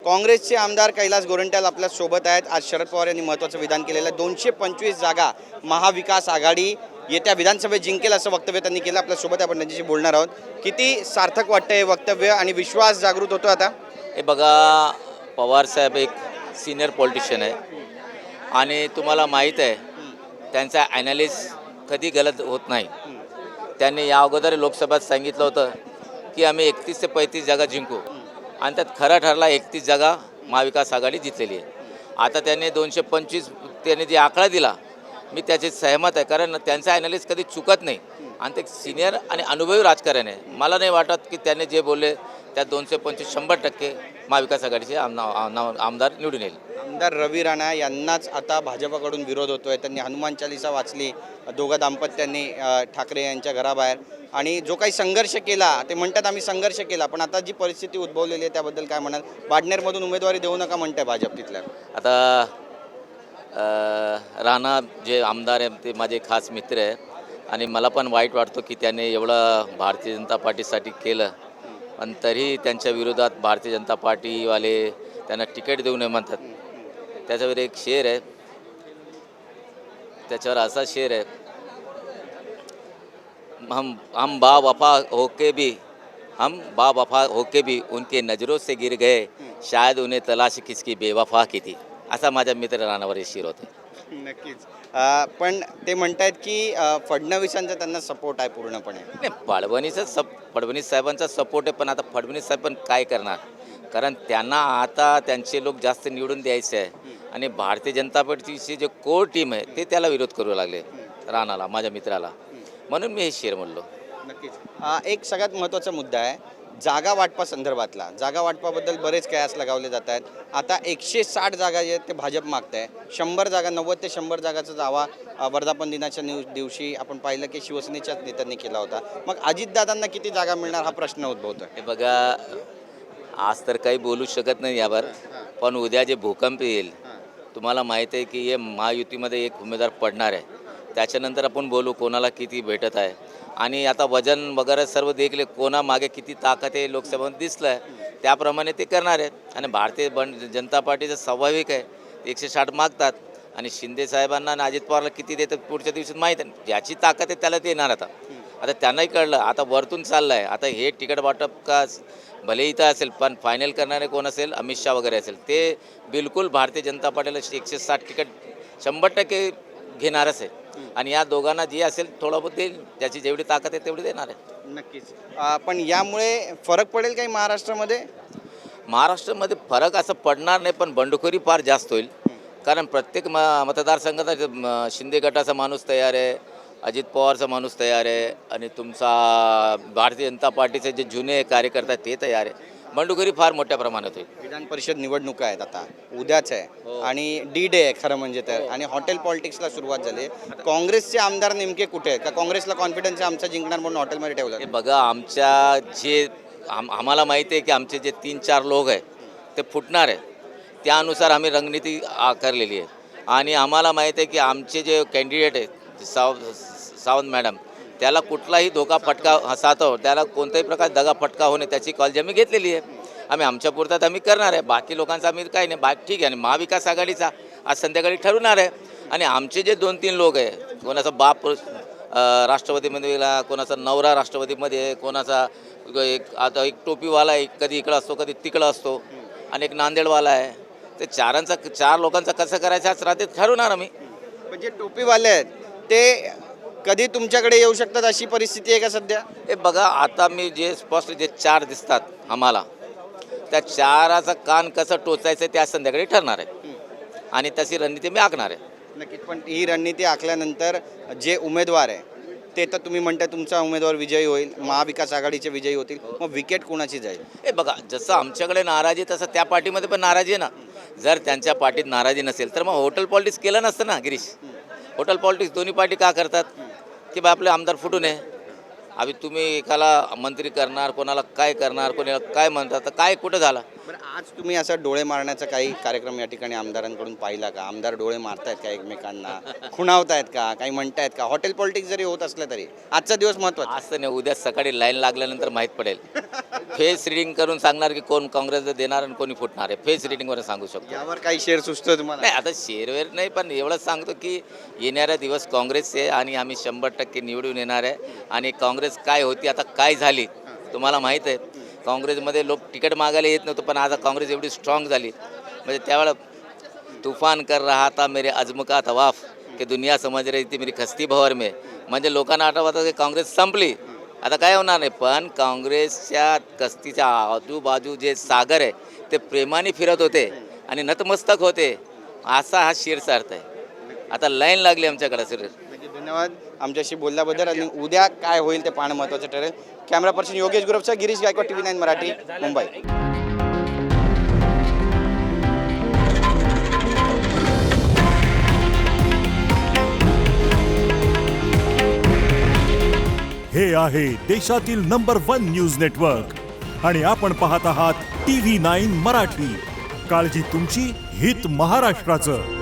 काँग्रेसचे आमदार कैलास गोरंट्याल आपल्या सोबत आहेत. आज शरद पवार यांनी महत्त्वाचं विधान केलेलं आहे. 225 जागा महाविकास आघाडी येत्या विधानसभेत जिंकेल असं वक्तव्य त्यांनी केलं. आपल्यासोबत आपण त्यांच्याशी बोलणार आहोत. किती सार्थक वाटतं हे वक्तव्य आणि विश्वास जागृत होतो आता? हे बघा, पवारसाहेब एक सिनियर पॉलिटिशियन आहे आणि तुम्हाला माहीत आहे त्यांचा ॲनालिस कधी गलत होत नाही. त्यांनी या अगोदर लोकसभेत सांगितलं होतं की आम्ही 31 ते 35 जागा जिंकू आणि त्यात खरा ठरला 31 जागा महाविकास आघाडी जिंकलेली आहे. आता त्यांनी 225 त्यांनी जे आकडा दिला मी त्याचे सहमत आहे, कारण त्यांचा ॲनालिस कधी चुकत नाही आणि ते सिनियर आणि अनुभवी राजकारण आहे. मला नाही वाटत की त्यांनी जे बोलले त्यात 225 100% महाविकास आघाडीचे आमदार निवडून येईल. आमदार रवी राणा यांनाच आता भाजपकडून विरोध होतोय. त्यांनी हनुमान चालीसा वाचली दोघं दाम्पत्यांनी ठाकरे यांच्या घराबाहेर, आणि जो काही संघर्ष केला ते म्हणतात आम्ही संघर्ष केला, पण आता जी परिस्थिती उद्भवलेली आहे त्याबद्दल काय म्हणाल? बाडनेरमधून उमेदवारी देऊ नका म्हणताय भाजप तिथल्या. आता राणा जे आमदार आहे ते माझे खास मित्र आहे आणि मला पण वाईट वाटतो की त्याने एवढं भारतीय जनता पार्टीसाठी केलं पण तरी त्यांच्या विरोधात भारतीय जनता पार्टीवाले त्यांना तिकीट देऊ नये म्हणतात. त्याच्यावर एक शेर आहे, त्याच्यावर असा शेर आहे, हम बा वफा होके भी उनके नजरों से गिर गए, शायद उन्हें तलाश किसकी बेवफा की थी. असा माझ्या मित्र राणावर शेर होते. नक्कीच. पण ते म्हणतायत की फडणवीसांचा त्यांना सपोर्ट आहे पूर्णपणे. नाही, फडणवीस साहेबांचा सपोर्ट आहे, पण आता फडणवीस साहेब पण काय करणार, कारण त्यांना आता त्यांचे लोक जास्त निवडून द्यायचे आहे आणि भारतीय जनता पार्टीची जे कोर टीम आहे ते त्याला विरोध करू लागले राणाला, माझ्या मित्राला, म्हणून मी हे शेर म्हणलो. नक्कीच. एक सगळ्यात महत्त्वाचा मुद्दा आहे जागा वाटपा संदर्भातला. जागा वाटपाबद्दल बरेच कयास लगावले जात आहेत. आता 160 जागा जे आहेत ते भाजप मागत आहे. 100 जागा, 90 ते 100 जागाचा दावा वर्धापन दिनाच्या दिवशी आपण पाहिलं की शिवसेनेच्याच नेत्यांनी केला होता. मग अजितदादांना किती जागा मिळणार हा प्रश्न उद्भवतो. हे बघा, आज तर काही बोलू शकत नाही यावर, पण उद्या जे भूकंप येईल तुम्हाला माहीत आहे की हे महायुतीमध्ये एक उमेदवार पडणार आहे. त्याच्यानंतर आपण बोलू कोणाला किती भेटत आहे आणि आता वजन वगैरे सर्व देखले कोणामागे किती ताकद आहे लोकसभेमध्ये दिसलं आहे त्याप्रमाणे ते करणार आहेत. आणि भारतीय जनता पार्टीचं स्वाभाविक आहे 160 मागतात आणि शिंदे साहेबांना आणि अजित पवारला किती देतात पुढच्या दिवसात माहीत आहे. ज्याची ताकद आहे त्याला ते येणार. आता त्यांनाही कळलं, आता वरतून चाललं आहे. आता हे तिकीट वाटप का भले इथं असेल पण फायनल करणारे कोण असेल, अमित शहा वगैरे असेल, ते बिलकुल भारतीय जनता पार्टीला 160 तिकीट 100% घेणारच आहे आणि या दोघांना जी असेल थोडं बहुत देईल, ज्याची जेवढी ताकद आहे तेवढी देणार आहे. नक्कीच. पण यामुळे फरक पडेल काही महाराष्ट्रामध्ये? महाराष्ट्रामध्ये फरक असं पडणार नाही, पण बंडखोरी फार जास्त होईल, कारण प्रत्येक मतदारसंघाचा शिंदे गटाचा माणूस तयार आहे, अजित पवारचा माणूस तयार आहे आणि तुमचा भारतीय जनता पार्टीचे जे जुने कार्यकर्ते आहेत ते तयार आहे. बंडखोरी फार मोठ्या प्रमाणात होईल. विधान परिषद निवडणुका आहेत आता, उद्याच आहे आणि डी डे आहे खरं म्हणजे तर, आणि हॉटेल पॉलिटिक्सला सुरुवात झाली. काँग्रेसचे आमदार नेमके कुठे आहेत? का काँग्रेसला कॉन्फिडन्स आहे आमचा जिंकणार म्हणून हॉटेलमध्ये ठेवलं? हे बघा, आमच्या जे आम्हाला माहिती आहे की आमचे जे 3-4 लोक आहेत ते फुटणार आहे, त्यानुसार आम्ही रणनीती आकारलेली आहे आणि आम्हाला माहिती आहे की आमचे जे कॅन्डिडेट आहेत सावंत मॅडम, त्याला कुठलाही धोका फटका साधव, त्याला कोणत्याही प्रकार दगा फटका होणे त्याची काळजी आम्ही घेतलेली आहे. आम्ही आमच्या पुरतात आम्ही करणार आहे, बाकी लोकांचा आम्ही काही नाही. बाकी ठीक आहे. आणि महाविकास आघाडीचा आज संध्याकाळी ठरवणार आहे आणि आमचे जे 2-3 लोक आहे, कोणाचा बाप राष्ट्रवादीमध्ये गेला, कोणाचा नवरा राष्ट्रवादीमध्ये, कोणाचा आता एक टोपीवाला आहे, कधी इकडं असतो कधी तिकडं असतो, आणि एक नांदेडवाला आहे. ते 4 लोकांचा कसं करायचं आज रात्री ठरवणार आम्ही. म्हणजे टोपीवाले आहेत ते कधी तुमच्याकडे येऊ शकतात अशी परिस्थिती आहे का सध्या? हे बघा, आता मी जे स्पष्ट जे 4 दिसतात आम्हाला, त्या 4चा कान कसं टोचायचं ते आज संध्याकाळी ठरणार आहे आणि तशी रणनीती मी आखणार आहे. नक्कीच. पण ही रणनीती आखल्यानंतर जे उमेदवार आहे ते तर तुम्ही म्हणताय तुमचा उमेदवार विजयी होईल, महाविकास आघाडीचे विजयी होतील, मग विकेट कोणाची जाईल? हे बघा, जसं आमच्याकडे नाराजी तसं त्या पार्टीमध्ये पण नाराजी आहे ना. जर त्यांच्या पार्टीत नाराजी नसेल तर मग हॉटेल पॉलिटिक्स केलं नसतं ना गिरीश. हॉटेल पॉलिटिक्स दोन्ही पार्टी का करतात की बा आपले आमदार फुटू नये. अभि तुम्ही एकाला मंत्री करणार, कोणाला काय करणार, कोणाला काय म्हणतात, तर काय कुठं झालं. बरं, आज तुम्ही असा डोळे मारण्याचा काही कार्यक्रम या ठिकाणी आमदारांकडून पाहिला का? आमदार डोळे मारतायत का एकमेकांना, खुणावतायत का, काही म्हणतायत का? हॉटेल पॉलिटिक्स जरी होत असलं तरी आजचा दिवस महत्त्वाचा. आज तर नाही, उद्या सकाळी लाईन लागल्यानंतर माहीत पडेल. फेस रिडिंग करून सांगणार की कोण काँग्रेसला देणार आणि कोणी फुटणार आहे. फेस रिडिंगवरून सांगू शकतो. यावर काही शेअर सुचतो तुम्हाला? नाही, आता शेरवेर नाही, पण एवढंच सांगतो की येणाऱ्या दिवस काँग्रेसचे आणि आम्ही 100% निवडून येणार आहे. आणि काँग्रेस काय होती आता काय झाली तुम्हाला माहीत आहे. काँग्रेसमध्ये लोक तिकीट मागायला येत नव्हतं, पण आता काँग्रेस एवढी स्ट्रॉंग झाली म्हणजे त्यावेळेला तुफान कर रहा था मेरे अज़्म का तवाफ की दुनिया समझ रही थी मेरी खस्ती भवर में. म्हणजे लोकांना आठवतं की काँग्रेस संपली, आता काय होणार नाही. पण काँग्रेसच्या कस्तीच्या आजूबाजू जे सागर आहे ते प्रेमाने फिरत होते आणि नतमस्तक होते, असा हा शीरचा अर्थ आहे. आता लाईन लागली आमच्याकडे सर. धन्यवाद आमच्याशी बोलल्याबद्दल. आणि उद्या काय होईल ते पाहणं महत्त्वाचं ठरेल. कॅमेरा पर्सन योगेश गुरवचा, गिरीश गायकवाड, TV9 मराठी, मुंबई. हे आहे देशातील नंबर 1 न्यूज नेटवर्क आणि आपण पाहत आहात TV9 मराठी. काळजी तुमची, हित महाराष्ट्राचं.